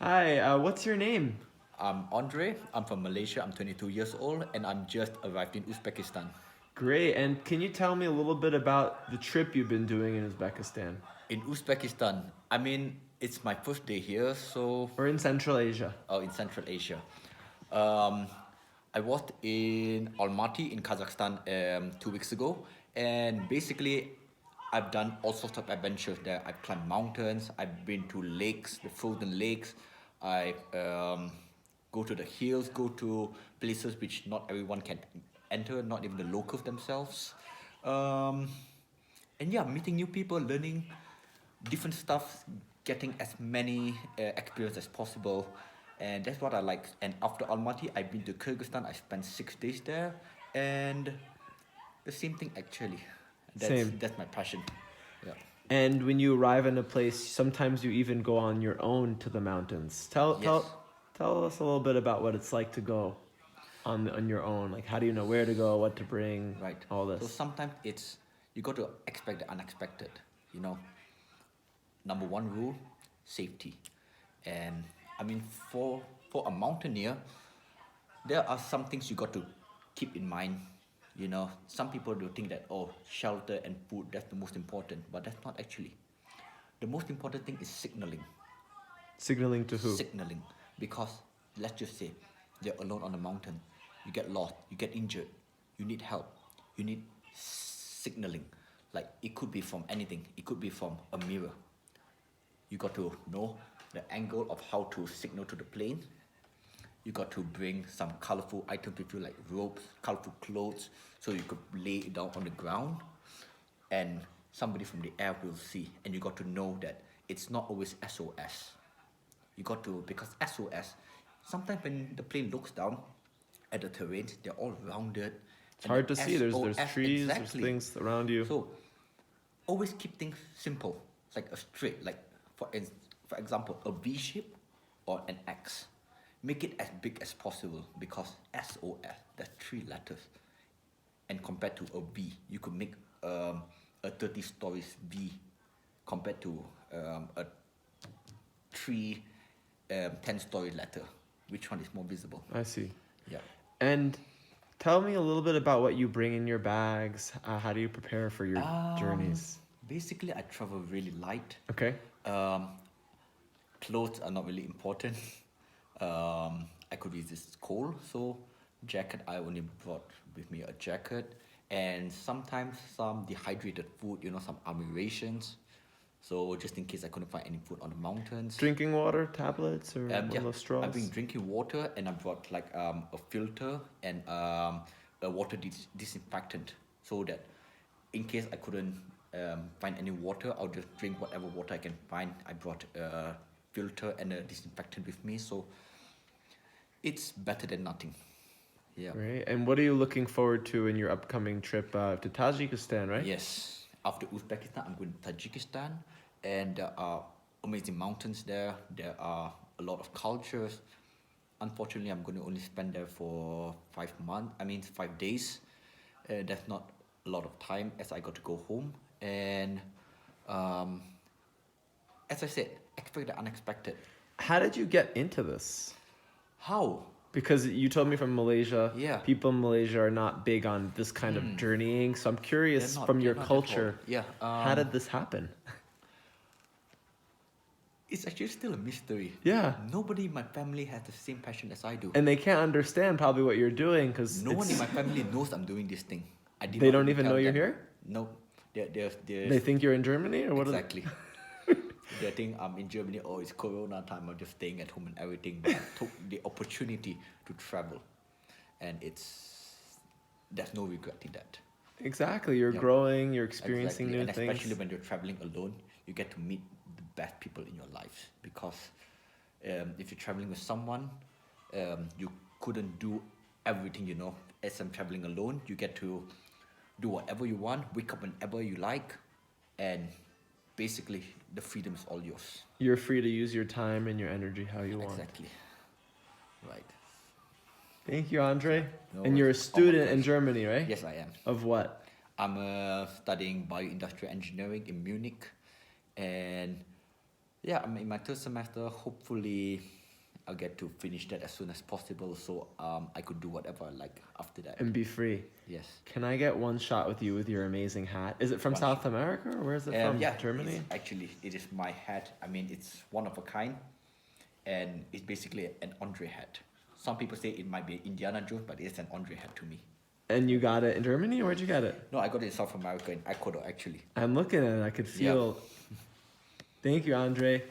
Hi, what's your name? I'm Andre. I'm from Malaysia. I'm 22 years old and I'm just arrived in Uzbekistan. Great. And can you tell me a little bit about the trip you've been doing in Uzbekistan In Uzbekistan, I mean, it's my first day here, so or in Central Asia? in Central Asia. Um, I was in Almaty in Kazakhstan 2 weeks ago, and basically, I've done all sorts of adventures there. I've climbed mountains. I've been to lakes, the frozen lakes. I go to the hills, go to places which not everyone can enter, not even the locals themselves. Um, and yeah, meeting new people, learning different stuff, getting as many experience as possible, and that's what I like. And after Almaty, I've been to Kyrgyzstan. I spent 6 days there, and the same thing actually. That's Same. that's my passion. Yeah. And when you arrive in a place, sometimes you even go on your own to the mountains. Tell Yes. tell tell us a little bit about what it's like to go on your own. Like how do you know where to go, what to bring, Right. all So this. sometimes it's you got to expect the unexpected. You know, number one rule, safety. And I mean, for a mountaineer, there are some things you got to keep in mind. You know, some people do think that, oh, shelter and food, that's the most important, but that's not actually. The most important thing is signaling. Signaling to who? Signaling. Because let's just say you're alone on the mountain, you get lost, you get injured, you need help, you need signaling. Like it could be from anything, it could be from a mirror. You got to know the angle of how to signal to the plane. You got to bring some colorful items with you, like ropes, colorful clothes, so you could lay it down on the ground, and somebody from the air will see. And you got to know that it's not always SOS. You got to, because SOS, sometimes when the plane looks down at the terrain, they're all rounded, It's and the hard to see. There's SOS trees, there's exactly. things around you. So always keep things simple, like a straight, like for example, a V shape or an X. Make it as big as possible because SOS, that's 3 letters. And compared to a V, you could make a 30 stories V compared to a 10-story letter. Which one is more visible? I see. Yeah. And tell me a little bit about what you bring in your bags. How do you prepare for your Um, journeys? Basically, I travel really light. Okay. Um, Clothes are not really important. I could resist cold, so jacket I only brought with me a jacket, and sometimes some dehydrated food, some army rations. So just in case I couldn't find any food on the mountains. Drinking water, tablets, or one Yeah, of those I've been straws? drinking water, and I brought like a filter and a water disinfectant, so that in case I couldn't find any water, I'll just drink whatever water I can find. I brought a filter and a disinfectant with me, so it's better than nothing. Yeah. Right. And what are you looking forward to in your upcoming trip to Tajikistan, right? Yes. After Uzbekistan, I'm going to Tajikistan, and there are amazing mountains there. There are a lot of cultures. Unfortunately, I'm going to only spend there for 5 months. I mean, 5 days. That's not a lot of time as I got to go home. And um, as I said, expect the unexpected. How did you get into this? How? Because you told me from Malaysia, Yeah. people in Malaysia are not big on this kind of journeying. So I'm curious from They're your not at all. culture, Yeah. how did this happen? It's actually still a mystery. Yeah. Nobody in my family has the same passion as I do. And they can't understand probably what you're doing because No one in my family knows I'm doing this thing. I did they not don't even tell know you're them. here? No, they're They think you're in Germany or what? exactly. They think I'm in Germany. Oh, it's Corona time. I'm just staying at home and everything. But I took the opportunity to travel, and there's no regret in that. Exactly. You're Yep. growing, you're experiencing Exactly, new and especially things. when you're traveling alone, you get to meet the best people in your life. Because if you're traveling with someone, you couldn't do everything. As I'm traveling alone, you get to do whatever you want, wake up whenever you like, and basically the freedom is all yours. You're free to use your time and your energy how you want. Exactly. Right. Thank you, Andre. No And you're a worries. All my student in pleasure. Germany, right? Yes, I am. Of what? I'm studying bioindustrial engineering in Munich, and Yeah, I'm in my third semester. Hopefully, I'll get to finish that as soon as possible, so I could do whatever I like after that. And be free. Yes. Can I get one shot with you with your amazing hat? Is it from One South shot. America or where is it from? Yeah, Germany? actually, it is my hat. I mean, it's one of a kind, and it's basically an Andre hat. Some people say it might be Indiana Jones, but it's an Andre hat to me. And you got it in Germany, or where'd you get it? No, I got it in South America, in Ecuador, actually. I'm looking at it. I could feel. Thank you, Andre.